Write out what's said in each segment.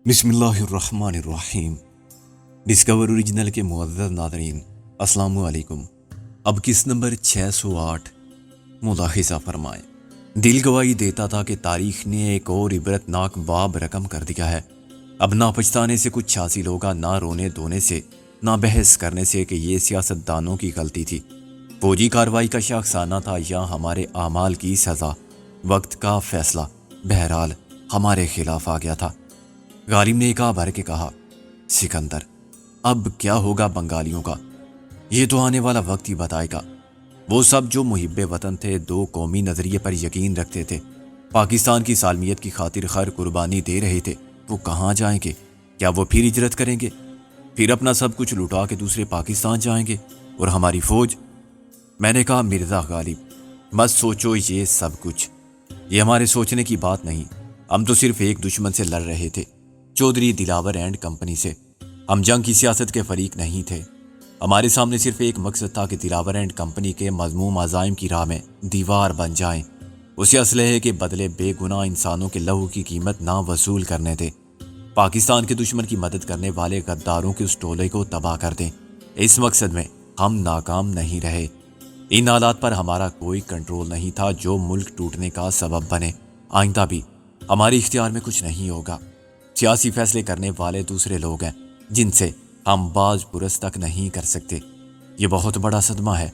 بسم اللہ الرحمن الرحیم۔ ڈسکور اوریجنل کے معزز ناظرین، السلام علیکم۔ اب کس نمبر 608 ملاحظہ فرمائیں۔ دل گواہی دیتا تھا کہ تاریخ نے ایک اور عبرتناک باب رقم کر دیا ہے۔ اب نہ پچھتانے سے کچھ حاصل ہوگا، نہ رونے دھونے سے، نہ بحث کرنے سے کہ یہ سیاست دانوں کی غلطی تھی، فوجی کارروائی کا شاخسانہ تھا یا ہمارے اعمال کی سزا۔ وقت کا فیصلہ بہرحال ہمارے خلاف آ گیا تھا۔ غالب نے ایک بھر کے کہا، سکندر، اب کیا ہوگا بنگالیوں کا؟ یہ تو آنے والا وقت ہی بتائے گا۔ وہ سب جو محب وطن تھے، دو قومی نظریے پر یقین رکھتے تھے، پاکستان کی سالمیت کی خاطر خیر قربانی دے رہے تھے، وہ کہاں جائیں گے؟ کیا وہ پھر ہجرت کریں گے؟ پھر اپنا سب کچھ لٹا کے دوسرے پاکستان جائیں گے؟ اور ہماری فوج؟ میں نے کہا، مرزا غالب، مت سوچو یہ سب کچھ، یہ ہمارے سوچنے کی بات نہیں۔ ہم تو صرف ایک دشمن سے لڑ رہے تھے، چودھری دلاور اینڈ کمپنی سے۔ ہم جنگ کی سیاست کے فریق نہیں تھے۔ ہمارے سامنے صرف ایک مقصد تھا کہ دلاور اینڈ کمپنی کے مذموم عزائم کی راہ میں دیوار بن جائیں، اسے اسلحے کے بدلے بے گناہ انسانوں کے لہو کی قیمت نہ وصول کرنے دیں، پاکستان کے دشمن کی مدد کرنے والے غداروں کے اس ٹولے کو تباہ کر دیں۔ اس مقصد میں ہم ناکام نہیں رہے۔ ان حالات پر ہمارا کوئی کنٹرول نہیں تھا جو ملک ٹوٹنے کا سبب بنے۔ آئندہ بھی ہمارے اختیار میں کچھ نہیں ہوگا۔ سیاسی فیصلے کرنے والے دوسرے لوگ ہیں جن سے ہم باز پرس تک نہیں کر سکتے۔ یہ بہت بڑا صدمہ ہے،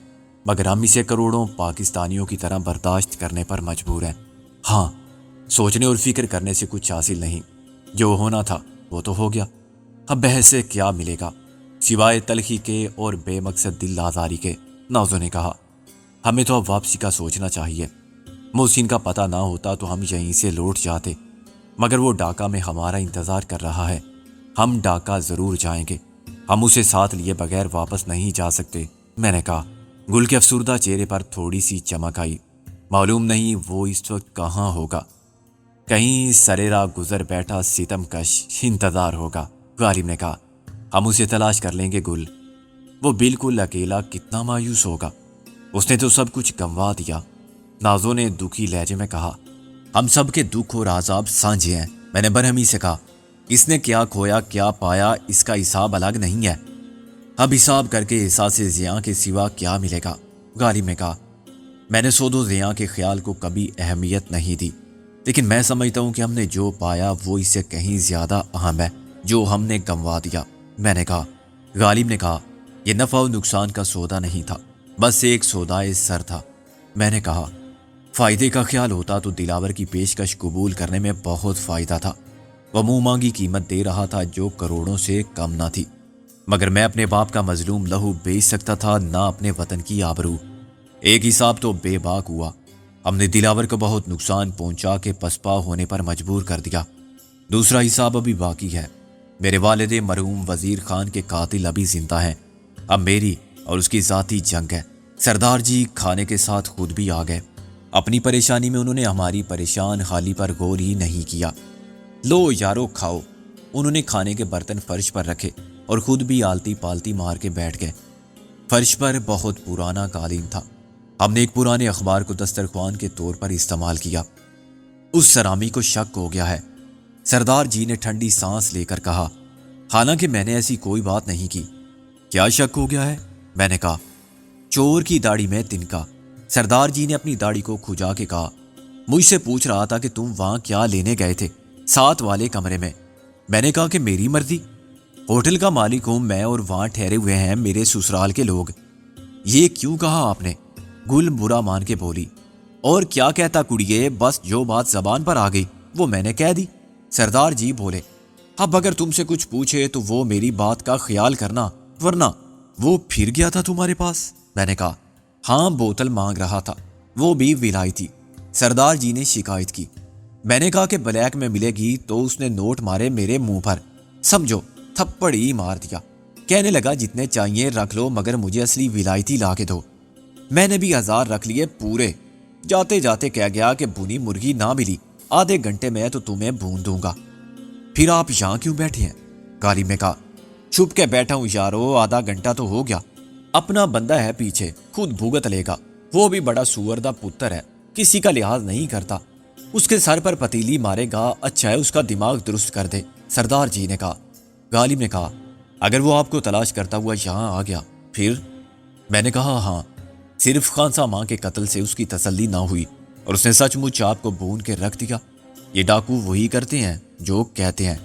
مگر ہم اسے کروڑوں پاکستانیوں کی طرح برداشت کرنے پر مجبور ہیں۔ ہاں، سوچنے اور فکر کرنے سے کچھ حاصل نہیں، جو ہونا تھا وہ تو ہو گیا۔ اب بحث سے کیا ملے گا سوائے تلخی کے اور بے مقصد دل آزاری کے؟ نازو نے کہا، ہمیں تو اب واپسی کا سوچنا چاہیے۔ محسن کا پتہ نہ ہوتا تو ہم یہیں سے لوٹ جاتے، مگر وہ ڈھاکہ میں ہمارا انتظار کر رہا ہے۔ ہم ڈھاکہ ضرور جائیں گے، ہم اسے ساتھ لیے بغیر واپس نہیں جا سکتے۔ میں نے کہا۔ گل کے افسردہ چہرے پر تھوڑی سی چمک آئی۔ معلوم نہیں وہ اس وقت کہاں ہوگا، کہیں سرے راہ گزر بیٹھا ستم کش انتظار ہوگا۔ غالب نے کہا، ہم اسے تلاش کر لیں گے گل۔ وہ بالکل اکیلا کتنا مایوس ہوگا، اس نے تو سب کچھ گنوا دیا۔ نازو نے دکھی لہجے میں کہا، ہم سب کے دکھ اور عذاب سانجھے ہیں۔ میں نے برہمی سے کہا، اس نے کیا کھویا کیا پایا، اس کا حساب الگ نہیں ہے۔ اب حساب کر کے احساس زیاں کے سوا کیا ملے گا؟ غالب نے کہا، میں نے سود و زیاں کے خیال کو کبھی اہمیت نہیں دی، لیکن میں سمجھتا ہوں کہ ہم نے جو پایا وہ اس سے کہیں زیادہ اہم ہے جو ہم نے گنوا دیا۔ میں نے کہا۔ غالب نے کہا، یہ نفع و نقصان کا سودا نہیں تھا، بس ایک سودائے سر تھا۔ میں نے کہا، فائدے کا خیال ہوتا تو دلاور کی پیشکش قبول کرنے میں بہت فائدہ تھا۔ وہ منہ مانگی قیمت دے رہا تھا جو کروڑوں سے کم نہ تھی، مگر میں اپنے باپ کا مظلوم لہو بیچ سکتا تھا، نہ اپنے وطن کی آبرو۔ ایک حساب تو بے باک ہوا، ہم نے دلاور کو بہت نقصان پہنچا کے پسپا ہونے پر مجبور کر دیا۔ دوسرا حساب ابھی باقی ہے۔ میرے والد مرحوم وزیر خان کے قاتل ابھی زندہ ہیں۔ اب میری اور اس کی ذاتی جنگ ہے۔ سردار جی کھانے کے ساتھ خود بھی آ گئے۔ اپنی پریشانی میں انہوں نے ہماری پریشان حالی پر غور ہی نہیں کیا۔ لو یارو کھاؤ۔ انہوں نے کھانے کے برتن فرش پر رکھے اور خود بھی آلتی پالتی مار کے بیٹھ گئے۔ فرش پر بہت پرانا قالین تھا۔ ہم نے ایک پرانے اخبار کو دسترخوان کے طور پر استعمال کیا۔ اس سرامی کو شک ہو گیا ہے، سردار جی نے ٹھنڈی سانس لے کر کہا، حالانکہ میں نے ایسی کوئی بات نہیں کی۔ کیا شک ہو گیا ہے؟ میں نے کہا، چور کی داڑھی میں تنکا۔ سردار جی نے اپنی داڑھی کو کھجا کے کہا، مجھ سے پوچھ رہا تھا کہ تم وہاں کیا لینے گئے تھے؟ ساتھ والے کمرے میں۔ میں نے کہا کہ میری مرضی، ہوٹل کا مالک ہوں میں اور وہاں ٹھہرے ہوئے ہیں میرے سسرال کے لوگ۔ یہ کیوں کہا آپ نے؟ گل برا مان کے بولی، اور کیا کہتا کڑیے، بس جو بات زبان پر آ گئی وہ میں نے کہہ دی۔ سردار جی بولے، اب اگر تم سے کچھ پوچھے تو وہ میری بات کا خیال کرنا، ورنہ وہ پھر گیا تھا تمہارے پاس؟ میں نے کہا، ہاں بوتل مانگ رہا تھا، وہ بھی ولایتی۔ سردار جی نے شکایت کی۔ میں نے کہا کہ بلیک میں ملے گی تو اس نے نوٹ مارے میرے منہ پر، سمجھو تھپڑ ہی مار دیا۔ کہنے لگا جتنے چاہیے رکھ لو مگر مجھے اصلی ولایتی لا کے دو۔ میں نے بھی 1000 رکھ لیے پورے۔ جاتے جاتے کہہ گیا کہ بھنی مرغی نہ ملی، آدھے گھنٹے میں تو تمہیں بھون دوں گا۔ پھر آپ یہاں کیوں بیٹھے ہیں؟ غالب نے کہا، چھپ کے بیٹھا ہوں یارو، آدھا گھنٹہ تو ہو گیا۔ اپنا بندہ ہے پیچھے، خود بھگت لے گا، وہ بھی بڑا سور دا پتر ہے، کسی کا لحاظ نہیں کرتا۔ اس کے سر پر پتیلی مارے گا، اچھا ہے اس کا دماغ درست کر دے، سردار جی نے کہا۔ غالب نے کہا اگر وہ آپ کو تلاش کرتا ہوا یہاں آ گیا پھر؟ میں نے کہا ہاں، صرف خانسا ماں کے قتل سے اس کی تسلی نہ ہوئی اور اس نے سچ مچ آپ کو بھون کے رکھ دیا۔ یہ ڈاکو وہی کرتے ہیں جو کہتے ہیں۔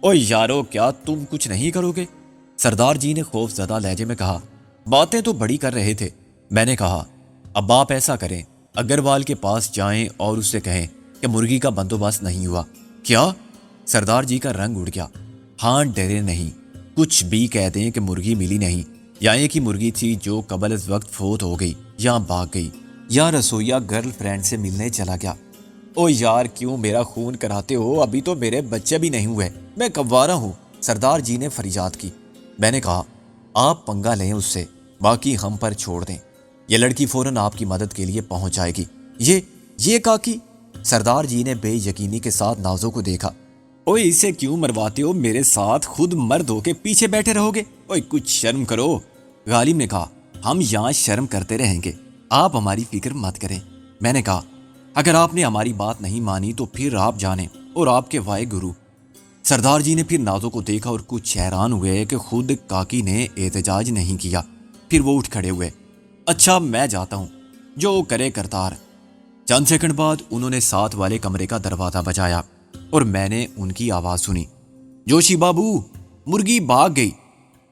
او یارو، کیا تم کچھ نہیں کرو گے؟ سردار جی نے خوف زدہ لہجے میں کہا۔ باتیں تو بڑی کر رہے تھے۔ میں نے کہا اب آپ ایسا کریں، اگروال کے پاس جائیں اور اس سے کہیں کہ مرغی کا بندوبست نہیں ہوا۔ کیا؟ سردار جی کا رنگ اڑ گیا۔ ہاں، ڈرے نہیں، کچھ بھی کہہ دیں کہ مرغی ملی نہیں، یا ایک ہی مرغی تھی جو قبل از وقت فوت ہو گئی یا بھاگ گئی، یا رسویا گرل فرینڈ سے ملنے چلا گیا۔ او یار، کیوں میرا خون کراتے ہو؟ ابھی تو میرے بچے بھی نہیں ہوئے، میں کوارا ہوں، سردار جی نے فریاد کی۔ میں نے کہا آپ پنگا لیں اس سے، باقی ہم پر چھوڑ دیں، یہ لڑکی فوراً آپ کی مدد کے لیے پہنچ جائے گی۔ یہ کاکی؟ سردار جی نے بے یقینی کے ساتھ نازو کو دیکھا۔ اوے اسے کیوں مرواتے ہو؟ میرے ساتھ خود مرد ہو کے پیچھے بیٹھے رہو گے؟ اوے کچھ شرم کرو۔ غالب نے کہا ہم یہاں شرم کرتے رہیں گے، آپ ہماری فکر مت کریں۔ میں نے کہا اگر آپ نے ہماری بات نہیں مانی تو پھر آپ جانیں اور آپ کے وائے گرو۔ سردار جی نے پھر نازو کو دیکھا اور کچھ حیران ہوئے کہ خود کاکی نے احتجاج نہیں کیا۔ پھر وہ اٹھ کھڑے ہوئے۔ اچھا میں جاتا ہوں، جو کرے کرتار۔ چند سیکنڈ بعد انہوں نے ساتھ والے کمرے کا دروازہ بجایا اور میں نے ان کی آواز سنی، جوشی بابو مرغی بھاگ گئی۔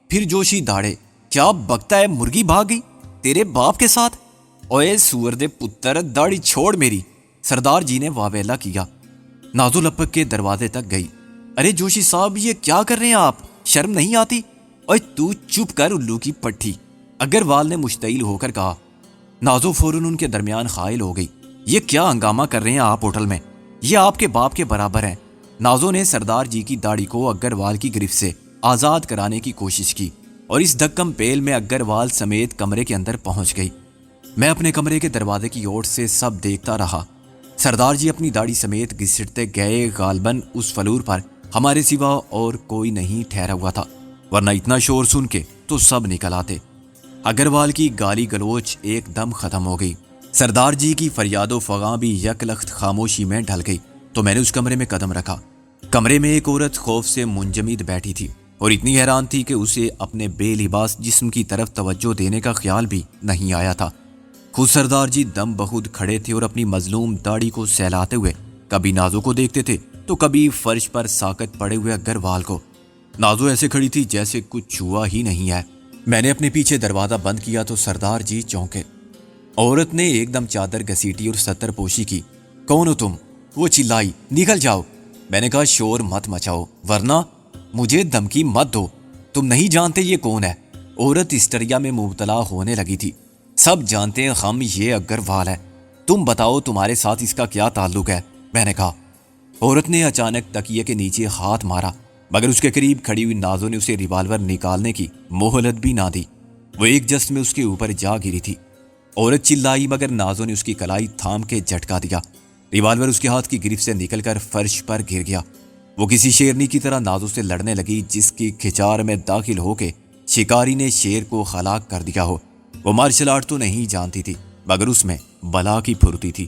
پھر جوشی داڑے، کیا بکتا ہے؟ مرغی بھاگ گئی تیرے باپ کے ساتھ؟ اوے سور دے پتر، داڑھی چھوڑ میری، سردار جی نے واویلا کیا۔ نازو لپک کے دروازے تک گئی۔ ارے جوشی صاحب، یہ کیا کر رہے ہیں آپ؟ شرم نہیں آتی؟ اوے تو چپ کر الو کی پٹھی، اگروال نے مشتعل ہو کر کہا۔ نازو فوراً ان کے درمیان خائل ہو گئی۔ یہ کیا ہنگامہ کر رہے ہیں آپ ہوٹل میں؟ یہ آپ کے باپ کے برابر ہیں۔ نازو نے سردار جی کی داڑھی کو اگروال کی گرفت سے آزاد کرانے کی کوشش کی اور اس دھکم پیل میں اگروال سمیت کمرے کے اندر پہنچ گئی۔ میں اپنے کمرے کے دروازے کی اوٹ سے سب دیکھتا رہا۔ سردار جی اپنی داڑھی سمیت گھسٹتے گئے، غالباً اس فلور پر ہمارے سوا اور کوئی نہیں ٹھہرا ہوا تھا، ورنہ اتنا شور سن کے تو سب نکل آتے۔ اگروال کی گالی گلوچ ایک دم ختم ہو گئی۔ سردار جی کی فریاد و فغاں بھی یک لخت خاموشی میں ڈھل گئی تو میں نے اس کمرے میں قدم رکھا۔ کمرے میں ایک عورت خوف سے منجمد بیٹھی تھی اور اتنی حیران تھی کہ اسے اپنے بے لباس جسم کی طرف توجہ دینے کا خیال بھی نہیں آیا تھا۔ خود سردار جی دم بخود کھڑے تھے اور اپنی مظلوم داڑھی کو سہلاتے ہوئے کبھی نازو کو دیکھتے تھے تو کبھی فرش پر ساکت پڑے ہوئے اگروال کو۔ نازو ایسے کھڑی تھی جیسے کچھ ہوا ہی نہیں ہے۔ میں نے اپنے پیچھے دروازہ بند کیا تو سردار جی چونکے۔ عورت نے ایک دم چادر گھسیٹی اور ستر پوشی کی۔ کون ہو تم؟ وہ چلائی۔ نکل جاؤ۔ میں نے کہا شور مت مچاؤ ورنہ مجھے دھمکی مت دو، تم نہیں جانتے یہ کون ہے۔ عورت ہسٹریا میں مبتلا ہونے لگی تھی۔ سب جانتے ہیں ہم، یہ اگروال ہے، تم بتاؤ تمہارے ساتھ اس کا کیا تعلق ہے؟ میں نے کہا۔ عورت نے اچانک تکیے کے نیچے ہاتھ مارا، مگر اس کے قریب کھڑی ہوئی نازو نے اسے ریوالور نکالنے کی مہلت بھی نہ دی۔ وہ ایک جست میں اس کے اوپر جا گری تھی۔ عورت چلائی مگر نازو نے اس کی کلائی تھام کے جھٹکا دیا۔ ریوالور اس کے ہاتھ کی گرفت سے نکل کر فرش پر گر گیا۔ وہ کسی شیرنی کی طرح نازو سے لڑنے لگی جس کی کھچار میں داخل ہو کے شکاری نے شیر کو ہلاک کر دیا ہو۔ وہ مارشل آرٹ تو نہیں جانتی تھی مگر اس میں بلا کی پھرتی تھی۔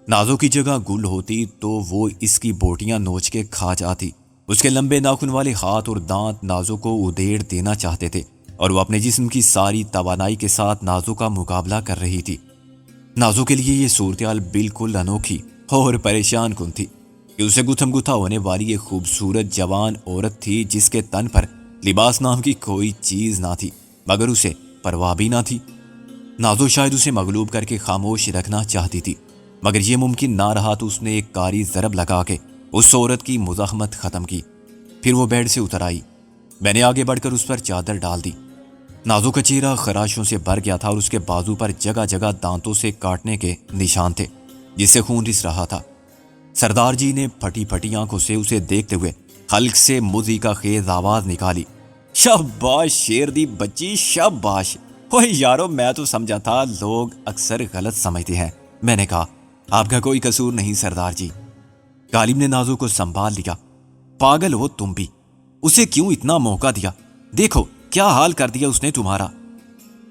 نازو کی جگہ گل ہوتی تو وہ اس کی بوٹیاں نوچ کے کھا جاتی۔ اس کے لمبے ناخن والے ہاتھ اور دانت نازو کو ادھیڑ دینا چاہتے تھے اور وہ اپنے جسم کی ساری توانائی کے ساتھ نازو کا مقابلہ کر رہی تھی۔ نازو کے لیے یہ صورتحال بالکل انوکھی اور پریشان کن تھی کہ اسے گتھم گتھا ہونے والی ایک خوبصورت جوان عورت تھی جس کے تن پر لباس نام کی کوئی چیز نہ تھی مگر اسے پرواہ بھی نہ تھی۔ نازو شاید اسے مغلوب کر کے خاموش رکھنا چاہتی تھی مگر یہ ممکن نہ رہا تو اس نے ایک کاری ضرب لگا کے اس عورت کی مزاحمت ختم کی۔ پھر وہ بیڈ سے اتر آئی۔ میں نے آگے بڑھ کر اس پر چادر ڈال دی۔ نازو کا چہرہ خراشوں سے بھر گیا تھا اور اس کے بازو پر جگہ جگہ دانتوں سے کاٹنے کے نشان تھے جس سے خون رس رہا تھا۔ سردار جی نے پھٹی پھٹی آنکھوں سے اسے دیکھتے ہوئے حلق سے موزی کا خیز آواز نکالی، شاباش شیر دی بچی شاباش۔ اوہ یارو، میں تو سمجھا تھا لوگ اکثر غلط سمجھتے ہیں۔ میں نے کہا آپ کا کوئی قصور نہیں سردار جی۔ غالب نے نازو کو سنبھال لیا۔ پاگل ہو تم بھی، اسے کیوں اتنا موقع دیا؟ دیکھو کیا حال کر دیا اس نے تمہارا۔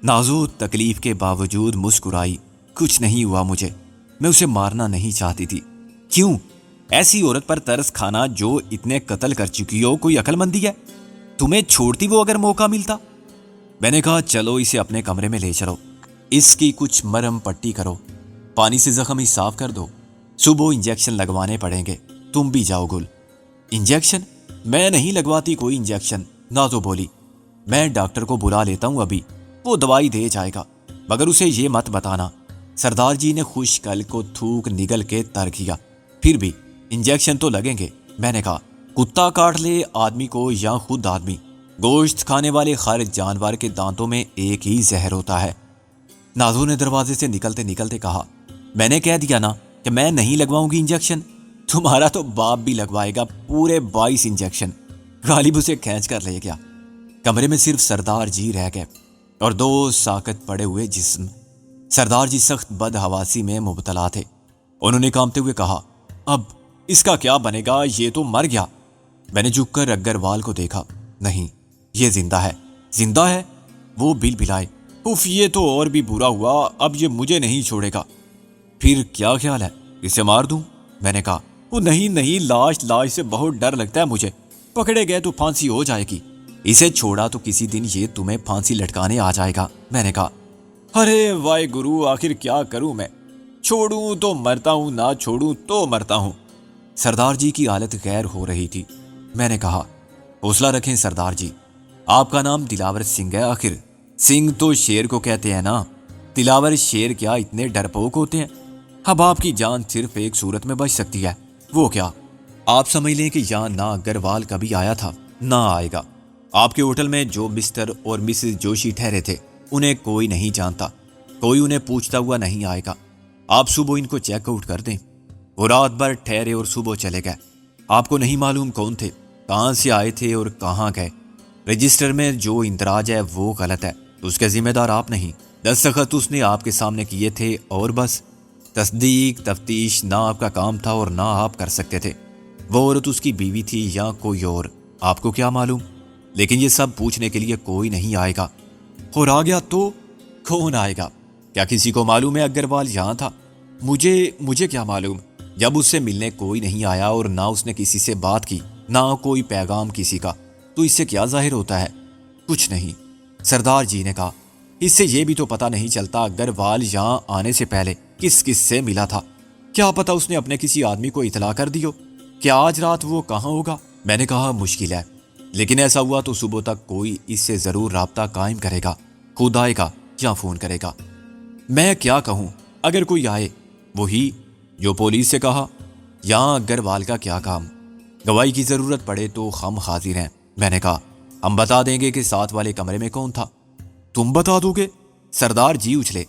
نازو تکلیف کے باوجود مسکرائی۔ کچھ نہیں ہوا مجھے، میں اسے مارنا نہیں چاہتی تھی، کیوں؟ ایسی عورت پر ترس کھانا جو اتنے قتل کر چکی ہو کوئی عقل مندی ہے؟ تمہیں چھوڑتی وہ اگر موقع ملتا؟ میں نے کہا چلو اسے اپنے کمرے میں لے چلو، اس کی کچھ مرہم پٹی کرو، پانی سے زخم ہی صاف کر دو، صبح انجیکشن لگوانے پڑیں گے، تم بھی جاؤ گل۔ انجیکشن؟ میں نہیں لگواتی کوئی انجیکشن، نہ تو بولی۔ میں ڈاکٹر کو بلا لیتا ہوں ابھی، وہ دوائی دے جائے گا، مگر اسے یہ مت بتانا۔ سردار جی نے خوش کل کو تھوک نگل کے تر کیا۔ پھر بھی انجیکشن تو لگیں گے۔ میں نے کہا کتا کاٹ لے آدمی کو یا خود آدمی، گوشت کھانے والے ہر جانور کے دانتوں میں ایک ہی زہر ہوتا ہے۔ نازو نے دروازے سے نکلتے نکلتے کہا میں نے کہہ دیا نا کہ میں نہیں لگواؤں گی انجیکشن، تمہارا تو باپ بھی لگوائے گا پورے 22 انجیکشن۔ غالب اسے کھینچ کر لے گیا۔ کمرے میں صرف سردار جی رہ گئے اور 2 ساکت پڑے ہوئے جسم۔ سردار جی سخت بد حواسی میں مبتلا تھے۔ انہوں نے کانپتے ہوئے کہا اب اس کا کیا بنے گا، یہ تو مر گیا۔ میں نے جھک کر اگروال کو دیکھا، نہیں یہ زندہ ہے۔ زندہ ہے؟ وہ بل بلائے، اف یہ تو اور بھی برا ہوا، اب یہ مجھے نہیں چھوڑے گا۔ پھر کیا خیال ہے، اسے مار دوں؟ میں نے کہا وہ نہیں، لاش سے بہت ڈر لگتا ہے مجھے، پکڑے گئے تو پھانسی ہو جائے گی، اسے چھوڑا تو کسی دن یہ تمہیں پھانسی لٹکانے آ جائے گا۔ میں نے کہا ارے وائے گرو، آخر کیا کروں میں، چھوڑوں تو مرتا ہوں، نہ چھوڑوں تو مرتا ہوں۔ سردار جی کی حالت غیر ہو رہی تھی۔ میں نے کہا حوصلہ رکھیں سردار جی، آپ کا نام دلاور سنگھ ہے، آخر سنگھ تو شیر کو کہتے ہیں نا، دلاور شیر کیا اتنے ڈرپوک ہوتے ہیں؟ اب آپ کی جان صرف ایک صورت میں بچ سکتی ہے، وہ کیا؟ آپ سمجھ لیں کہ یہاں نہ اگروال کبھی آیا تھا نہ آئے گا۔ آپ کے ہوٹل میں جو مسٹر اور مسز جوشی ٹھہرے تھے انہیں کوئی نہیں جانتا، کوئی انہیں پوچھتا ہوا نہیں آئے گا۔ آپ صبح ان کو چیک آؤٹ کر دیں۔ وہ رات بھر ٹھہرے اور صبح چلے گئے۔ آپ کو نہیں معلوم کون تھے، کہاں سے آئے تھے اور کہاں گئے۔ رجسٹر میں جو اندراج ہے وہ غلط ہے، تو اس کے ذمہ دار آپ نہیں۔ دستخط اس نے آپ کے سامنے کیے تھے اور بس۔ تصدیق تفتیش نہ آپ کا کام تھا اور نہ آپ کر سکتے تھے۔ وہ عورت اس کی بیوی تھی یا کوئی اور، آپ کو کیا معلوم؟ لیکن یہ سب پوچھنے کے لیے کوئی نہیں آئے گا، اور آ گیا تو کون آئے گا؟ کیا کسی کو معلوم ہے اگروال یہاں تھا؟ مجھے کیا معلوم؟ جب اس سے ملنے کوئی نہیں آیا اور نہ اس نے کسی سے بات کی، نہ کوئی پیغام کسی کا، تو اس سے کیا ظاہر ہوتا ہے؟ کچھ نہیں۔ سردار جی نے کہا اس سے یہ بھی تو پتہ نہیں چلتا اگروال یہاں آنے سے پہلے کس سے ملا تھا، کیا پتہ اس نے اپنے کسی آدمی کو اطلاع کر دی ہو کہ آج رات وہ کہاں ہوگا۔ میں نے کہا مشکل ہے، لیکن ایسا ہوا تو صبح تک کوئی اس سے ضرور رابطہ قائم کرے گا، خود آئے گا یا فون کرے گا۔ میں کیا کہوں، اگر کوئی آئے وہی جو پولیس سے کہا، یہاں اگروال کا کیا کام؟ گواہی کی ضرورت پڑے تو ہم حاضر ہیں۔ میں نے کہا ہم بتا دیں گے کہ ساتھ والے کمرے میں کون تھا۔ تم بتا دو گے؟ سردار جی اچھلے۔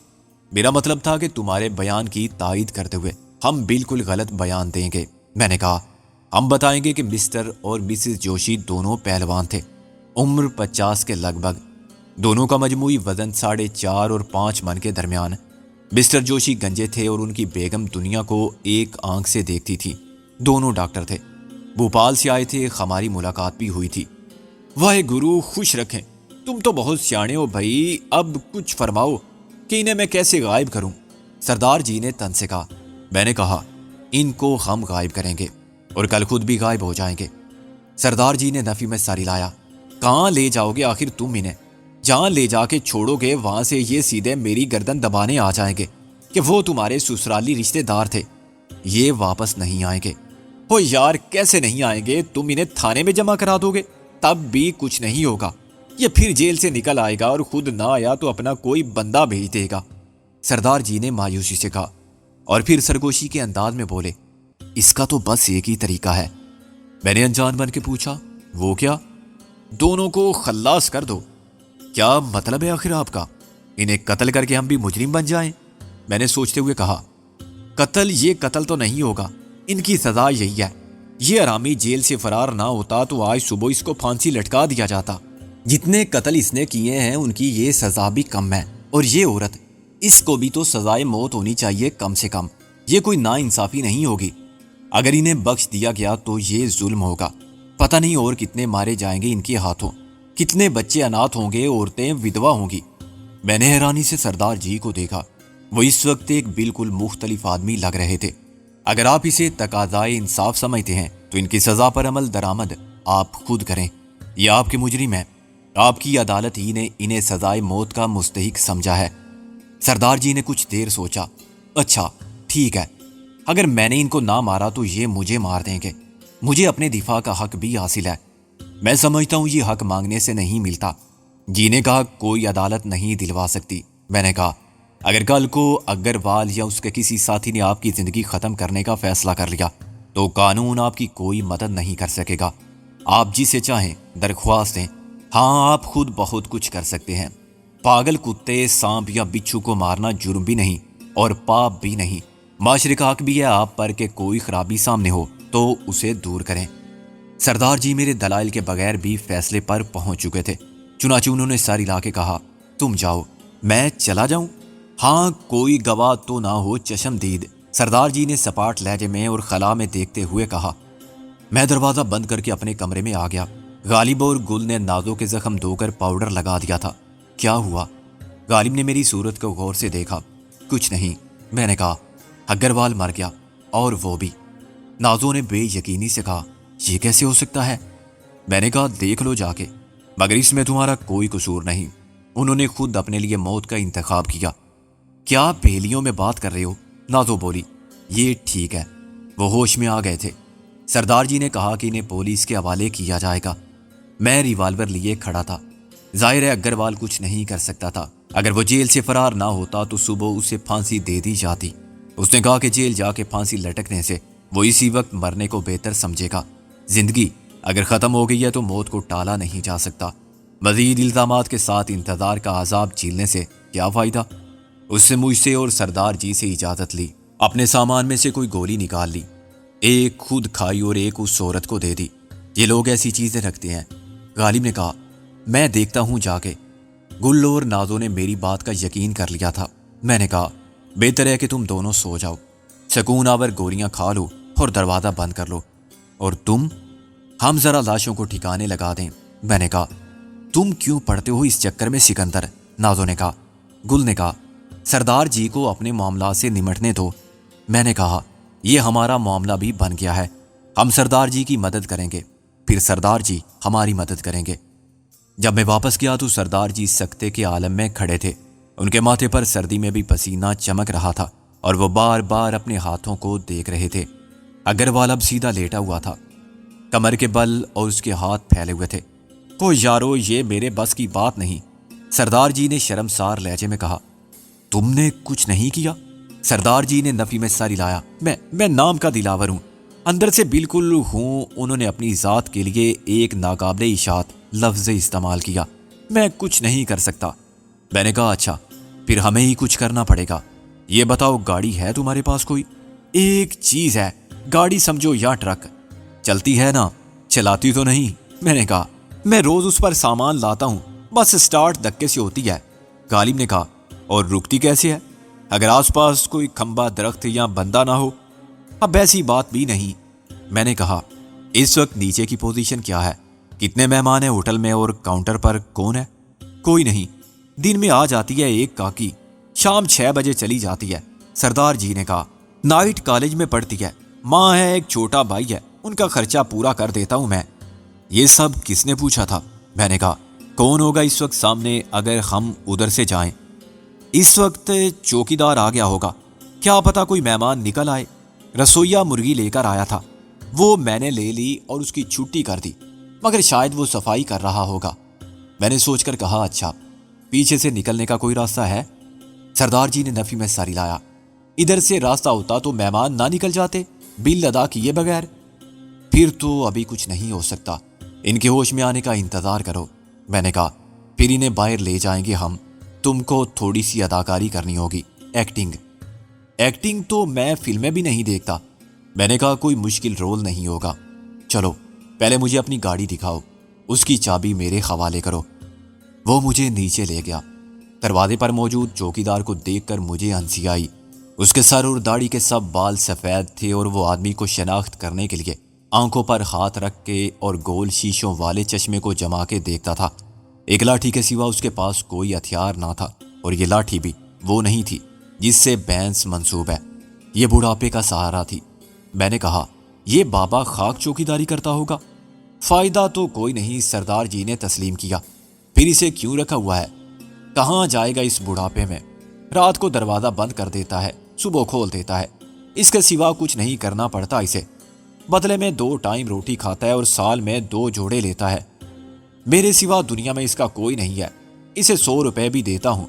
میرا مطلب تھا کہ تمہارے بیان کی تائید کرتے ہوئے ہم بالکل غلط بیان دیں گے۔ میں نے کہا ہم بتائیں گے کہ مسٹر اور مسز جوشی دونوں پہلوان تھے، عمر 50 کے لگ بھگ، دونوں کا مجموعی وزن 4.5 اور 5 من کے درمیان۔ مسٹر جوشی گنجے تھے اور ان کی بیگم دنیا کو ایک آنکھ سے دیکھتی تھی۔ دونوں ڈاکٹر تھے، بھوپال سے آئے تھے، ہماری ملاقات بھی ہوئی تھی۔ واہ گرو خوش رکھیں، تم تو بہت سیانے ہو بھائی، اب کچھ فرماؤ کہ انہیں میں کیسے غائب کروں؟ سردار جی نے تن سے کہا۔ میں نے کہا ان کو ہم غائب کریں گے اور کل خود بھی غائب ہو جائیں گے۔ سردار جی نے نفی میں ساری لایا۔ کہاں لے جاؤ گے آخر تم انہیں؟ جہاں لے جا کے چھوڑو گے وہاں سے یہ سیدھے میری گردن دبانے آ جائیں گے کہ وہ تمہارے سسرالی رشتے دار تھے، یہ واپس نہیں آئیں گے۔ ہو یار کیسے نہیں آئیں گے؟ تم انہیں تھانے میں جمع کرا دو گے تب بھی کچھ نہیں ہوگا، یہ پھر جیل سے نکل آئے گا اور خود نہ آیا تو اپنا کوئی بندہ بھیج دے گا۔ سردار جی نے مایوسی سے کہا اور پھر سرگوشی کے انداز میں بولے اس کا تو بس ایک ہی طریقہ ہے۔ میں نے انجان بن کے پوچھا وہ کیا؟ دونوں کو خلاص کر دو۔ کیا مطلب ہے آخر آپ کا؟ انہیں قتل کر کے ہم بھی مجرم بن جائیں؟ میں نے سوچتے ہوئے کہا قتل، یہ قتل تو نہیں ہوگا، ان کی سزا یہی ہے، یہ حرامی جیل سے فرار نہ ہوتا تو آج صبح اس کو پھانسی لٹکا دیا جاتا۔ جتنے قتل اس نے کیے ہیں ان کی یہ سزا بھی کم ہے، اور یہ عورت، اس کو بھی تو سزائے موت ہونی چاہیے کم سے کم، یہ کوئی نا انصافی نہیں ہوگی۔ اگر انہیں بخش دیا گیا تو یہ ظلم ہوگا، پتہ نہیں اور کتنے مارے جائیں گے ان کے ہاتھوں، کتنے بچے اناتھ ہوں گے، عورتیں ودوا ہوں گی۔ میں نے حیرانی سے سردار جی کو دیکھا، وہ اس وقت ایک بالکل مختلف آدمی لگ رہے تھے۔ اگر آپ اسے تقاضائے انصاف سمجھتے ہیں تو ان کی سزا پر عمل درآمد آپ خود کریں. یہ آپ کے مجرم ہیں. آپ کی عدالت ہی نے انہیں سزائے موت کا مستحق سمجھا ہے. سردار جی نے کچھ دیر سوچا. اچھا ٹھیک ہے، اگر میں نے ان کو نہ مارا تو یہ مجھے مار دیں گے. مجھے اپنے دفاع کا حق بھی حاصل ہے. میں سمجھتا ہوں یہ حق مانگنے سے نہیں ملتا. جی نے کہا کوئی عدالت نہیں دلوا سکتی. میں نے کہا اگر کل کو اگروال یا اس کے کسی ساتھی نے آپ کی زندگی ختم کرنے کا فیصلہ کر لیا تو قانون آپ کی کوئی مدد نہیں کر سکے گا. آپ جسے چاہیں درخواست دیں. ہاں آپ خود بہت کچھ کر سکتے ہیں. پاگل کتے، سانپ یا بچھو کو مارنا جرم بھی نہیں اور پاپ بھی نہیں. معاشرے کا حق بھی ہے آپ پر کہ کوئی خرابی سامنے ہو تو اسے دور کریں. سردار جی میرے دلائل کے بغیر بھی فیصلے پر پہنچ چکے تھے. چنانچہ انہوں نے سر ہلا کے کہا تم جاؤ. میں چلا جاؤں؟ ہاں کوئی گواہ تو نہ ہو چشم دید. سردار جی نے سپاٹ لہجے میں اور خلا میں دیکھتے ہوئے کہا. میں دروازہ بند کر کے اپنے کمرے میں آ گیا. غالب اور گل نے نازوں کے زخم دھو کر پاؤڈر لگا دیا تھا. کیا ہوا؟ غالب نے میری صورت کو غور سے دیکھا. کچھ نہیں. میں نے کہا اگروال مر گیا اور وہ بھی. نازوں نے بے یقینی سے کہا یہ کیسے ہو سکتا ہے؟ میں نے کہا دیکھ لو جا کے، مگر اس میں تمہارا کوئی قصور نہیں. انہوں نے خود اپنے لیے موت کا انتخاب کیا. کیا پہیلیوں میں بات کر رہے ہو؟ نازو بولی. یہ ٹھیک ہے، وہ ہوش میں آ گئے تھے. سردار جی نے کہا کہ انہیں پولیس کے حوالے کیا جائے گا. میں ریوالور لیے کھڑا تھا. ظاہر ہے اگروال کچھ نہیں کر سکتا تھا. اگر وہ جیل سے فرار نہ ہوتا تو صبح اسے پھانسی دے دی جاتی. اس نے کہا کہ جیل جا کے پھانسی لٹکنے سے وہ اسی وقت مرنے کو بہتر سمجھے گا. زندگی اگر ختم ہو گئی ہے تو موت کو ٹالا نہیں جا سکتا. مزید الزامات کے ساتھ انتظار کا عذاب جھیلنے سے کیا فائدہ؟ اس سے مجھ سے اور سردار جی سے اجازت لی. اپنے سامان میں سے کوئی گولی نکال لی. ایک خود کھائی اور ایک اس عورت کو دے دی. یہ لوگ ایسی چیزیں رکھتے ہیں. غالب نے کہا میں دیکھتا ہوں جا کے. گل اور نازوں نے میری بات کا یقین کر لیا تھا. میں نے کہا بہتر ہے کہ تم دونوں سو جاؤ، سکون آور گولیاں کھا لو اور دروازہ بند کر لو. اور تم؟ ہم ذرا لاشوں کو ٹھکانے لگا دیں. میں نے کہا تم کیوں پڑتے ہو اس چکر میں سکندر؟ نازوں نے کہا. گل نے کہا سردار جی کو اپنے معاملات سے نمٹنے دو. میں نے کہا یہ ہمارا معاملہ بھی بن گیا ہے. ہم سردار جی کی مدد کریں گے، پھر سردار جی ہماری مدد کریں گے. جب میں واپس گیا تو سردار جی سکتے کے عالم میں کھڑے تھے. ان کے ماتھے پر سردی میں بھی پسینہ چمک رہا تھا اور وہ بار بار اپنے ہاتھوں کو دیکھ رہے تھے. اگروال اب سیدھا لیٹا ہوا تھا، کمر کے بل اور اس کے ہاتھ پھیلے ہوئے تھے. او یارو یہ میرے بس کی بات نہیں. سردار جی نے شرمسار لہجے میں کہا. تم نے کچھ نہیں کیا؟ سردار جی نے نفی میں سر ہلایا. میں نام کا دلاور ہوں، اندر سے بالکل ہوں. انہوں نے اپنی ذات کے لیے ایک ناقابل اشاعت لفظ استعمال کیا. میں کچھ نہیں کر سکتا. میں نے کہا اچھا پھر ہمیں ہی کچھ کرنا پڑے گا. یہ بتاؤ گاڑی ہے تمہارے پاس کوئی؟ ایک چیز ہے، گاڑی سمجھو یا ٹرک. چلتی ہے نا؟ چلاتی تو نہیں. میں نے کہا میں روز اس پر سامان لاتا ہوں، بس سٹارٹ دھکے سے ہوتی ہے. غالب نے کہا اور رکتی کیسے ہے؟ اگر آس پاس کوئی کھمبا درخت یا بندہ نہ ہو. اب ایسی بات بھی نہیں. میں نے کہا اس وقت نیچے کی پوزیشن کیا ہے؟ کتنے مہمان ہیں ہوٹل میں اور کاؤنٹر پر کون ہے؟ کوئی نہیں. دن میں آ جاتی ہے ایک کاکی، شام 6 بجے چلی جاتی ہے. سردار جی نے کہا نائٹ کالج میں پڑھتی ہے. ماں ہے، ایک چھوٹا بھائی ہے، ان کا خرچہ پورا کر دیتا ہوں میں. یہ سب کس نے پوچھا تھا؟ میں نے کہا کون ہوگا اس وقت سامنے اگر ہم ادھر سے جائیں؟ اس وقت چوکیدار آ گیا ہوگا، کیا پتا کوئی مہمان نکل آئے. رسوئیا مرغی لے کر آیا تھا، وہ میں نے لے لی اور اس کی چھٹی کر دی، مگر شاید وہ صفائی کر رہا ہوگا. میں نے سوچ کر کہا اچھا پیچھے سے نکلنے کا کوئی راستہ ہے؟ سردار جی نے نفی میں سر ہلایا. ادھر سے راستہ ہوتا تو مہمان نہ نکل جاتے بل ادا کیے بغیر. پھر تو ابھی کچھ نہیں ہو سکتا، ان کے ہوش میں آنے کا انتظار کرو. میں نے کہا پھر انہیں باہر لے جائیں گے ہم. تم کو تھوڑی سی اداکاری کرنی ہوگی، ایکٹنگ تو میں فلمیں بھی نہیں دیکھتا. میں نے کہا کوئی مشکل رول نہیں ہوگا. چلو پہلے مجھے اپنی گاڑی دکھاؤ، اس کی چابی میرے حوالے کرو. وہ مجھے نیچے لے گیا. دروازے پر موجود چوکیدار کو دیکھ کر مجھے ہنسی آئی. اس کے سر اور داڑھی کے سب بال سفید تھے اور وہ آدمی کو شناخت کرنے کے لیے آنکھوں پر ہاتھ رکھ کے اور گول شیشوں والے چشمے کو جما کے دیکھتا تھا. ایک لاٹھی کے سوا اس کے پاس کوئی ہتھیار نہ تھا اور یہ لاٹھی بھی وہ نہیں تھی جس سے بینس منسوب ہے. یہ بڑھاپے کا سہارا تھی. میں نے کہا یہ بابا خاک چوکیداری کرتا ہوگا؟ فائدہ تو کوئی نہیں، سردار جی نے تسلیم کیا۔ پھر اسے کیوں رکھا ہوا ہے؟ کہاں جائے گا اس بڑھاپے میں؟ رات کو دروازہ بند کر دیتا ہے، صبح کھول دیتا ہے، اس کے سوا کچھ نہیں کرنا پڑتا اسے۔ بدلے میں 2 ٹائم روٹی کھاتا ہے اور سال میں 2 جوڑے لیتا ہے۔ میرے سوا دنیا میں اس کا کوئی نہیں ہے، اسے 100 روپے بھی دیتا ہوں۔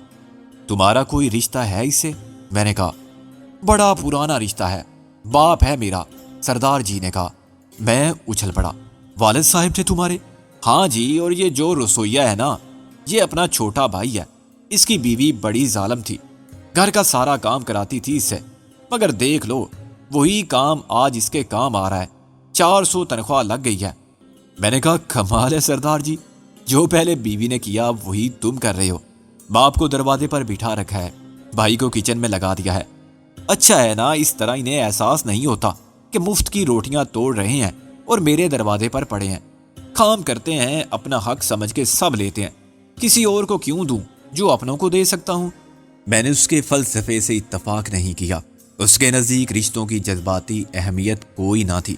تمہارا کوئی رشتہ ہے اس سے؟ میں نے کہا بڑا پرانا رشتہ ہے، باپ ہے میرا، سردار جی نے کہا۔ میں اچھل پڑا، والد صاحب تھے تمہارے؟ ہاں جی، اور یہ جو رسویا ہے نا، یہ اپنا چھوٹا بھائی ہے۔ اس کی بیوی بڑی ظالم تھی، گھر کا سارا کام کراتی تھی اس سے، مگر دیکھ لو وہی کام آج اس کے کام آ رہا ہے۔ 400 تنخواہ لگ گئی ہے۔ میں نے کہا کمال ہے سردار جی، جو پہلے بیوی نے کیا وہی تم کر رہے ہو۔ باپ کو دروازے پر بٹھا رکھا ہے، بھائی کو کچن میں لگا دیا ہے۔ اچھا ہے نا، اس طرح انہیں احساس نہیں ہوتا کہ مفت کی روٹیاں توڑ رہے ہیں اور میرے دروازے پر پڑے ہیں۔ کام کرتے ہیں، اپنا حق سمجھ کے سب لیتے ہیں، کسی اور کو کیوں دوں جو اپنوں کو دے سکتا ہوں؟ میں نے اس کے فلسفے سے اتفاق نہیں کیا۔ اس کے نزدیک رشتوں کی جذباتی اہمیت کوئی نہ تھی۔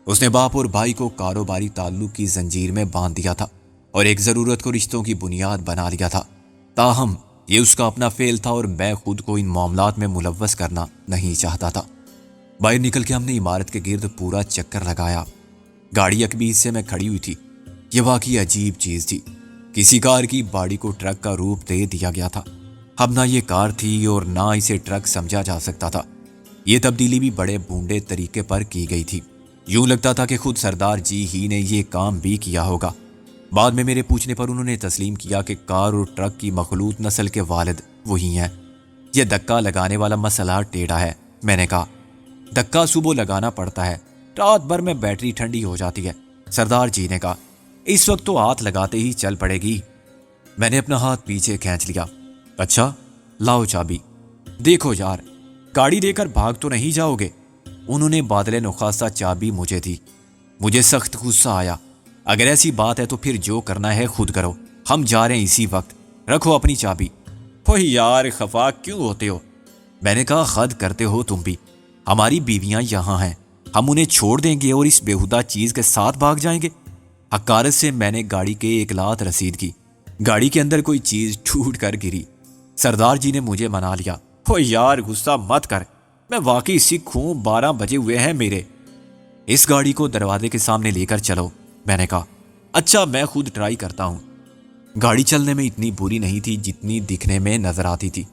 اس نے باپ اور بھائی کو کاروباری تعلق کی زنجیر میں باندھ دیا تھا اور ایک ضرورت کو رشتوں کی بنیاد بنا لیا تھا۔ تاہم یہ اس کا اپنا فعل تھا اور میں خود کو ان معاملات میں ملوث کرنا نہیں چاہتا تھا۔ باہر نکل کے ہم نے عمارت کے گرد پورا چکر لگایا۔ گاڑی اکبی حصے میں کھڑی ہوئی تھی۔ یہ واقعی عجیب چیز تھی، کسی کار کی باڈی کو ٹرک کا روپ دے دیا گیا تھا۔ اب نہ یہ کار تھی اور نہ اسے ٹرک سمجھا جا سکتا تھا۔ یہ تبدیلی بھی بڑے بھونڈے طریقے پر کی گئی تھی، یوں لگتا تھا کہ خود سردار جی ہی نے یہ کام بھی کیا ہوگا۔ بعد میں میرے پوچھنے پر انہوں نے تسلیم کیا کہ کار اور ٹرک کی مخلوط نسل کے والد وہی ہیں۔ یہ دھکا لگانے والا مسئلہ ٹیڑھا ہے، میں نے کہا۔ دھکا صبح لگانا پڑتا ہے، رات بھر میں بیٹری ٹھنڈی ہو جاتی ہے، سردار جی نے کہا۔ اس وقت تو ہاتھ لگاتے ہی چل پڑے گی۔ میں نے اپنا ہاتھ پیچھے کھینچ لیا۔ اچھا لاؤ چابی۔ دیکھو یار، گاڑی دے کر بھاگ تو نہیں جاؤ گے؟ انہوں نے بادل نخواستہ چابی مجھے دی۔ مجھے سخت غصہ آیا۔ اگر ایسی بات ہے تو پھر جو کرنا ہے خود کرو، ہم جا رہے ہیں اسی وقت، رکھو اپنی چابی۔ اوہ یار، خفا کیوں ہوتے ہو؟ میں نے کہا خد کرتے ہو تم بھی، ہماری بیویاں یہاں ہیں، ہم انہیں چھوڑ دیں گے اور اس بیہودہ چیز کے ساتھ بھاگ جائیں گے؟ حقارت سے میں نے گاڑی کے ایک لات رسید کی۔ گاڑی کے اندر کوئی چیز ٹوٹ کر گری۔ سردار جی نے مجھے منا لیا۔ اوہ یار، غصہ مت کر، میں واقعی سکھ ہوں، 12 بجے ہوئے ہیں میرے۔ اس گاڑی کو دروازے کے سامنے لے کر چلو، میں نے کہا۔ اچھا، میں خود ٹرائی کرتا ہوں۔ گاڑی چلنے میں اتنی بری نہیں تھی جتنی دکھنے میں نظر آتی تھی۔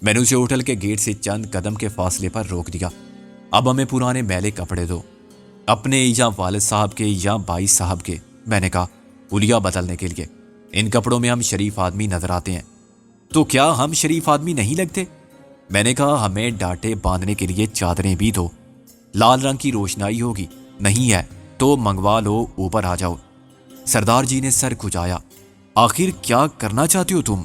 میں نے اسے ہوٹل کے گیٹ سے چند قدم کے فاصلے پر روک دیا۔ اب ہمیں پرانے میلے کپڑے دو، اپنے یا والد صاحب کے یا بھائی صاحب کے، میں نے کہا، حلیہ بدلنے کے لیے۔ ان کپڑوں میں ہم شریف آدمی نظر آتے ہیں۔ تو کیا ہم شریف آدمی نہیں لگتے؟ میں نے کہا ہمیں ڈانٹے باندھنے کے لیے چادریں بھی دو، لال رنگ کی روشنائی ہوگی، نہیں ہے تو منگوا لو، اوپر آ جاؤ۔ سردار جی نے سر کھجایا۔ آخر کیا کرنا چاہتے ہو تم؟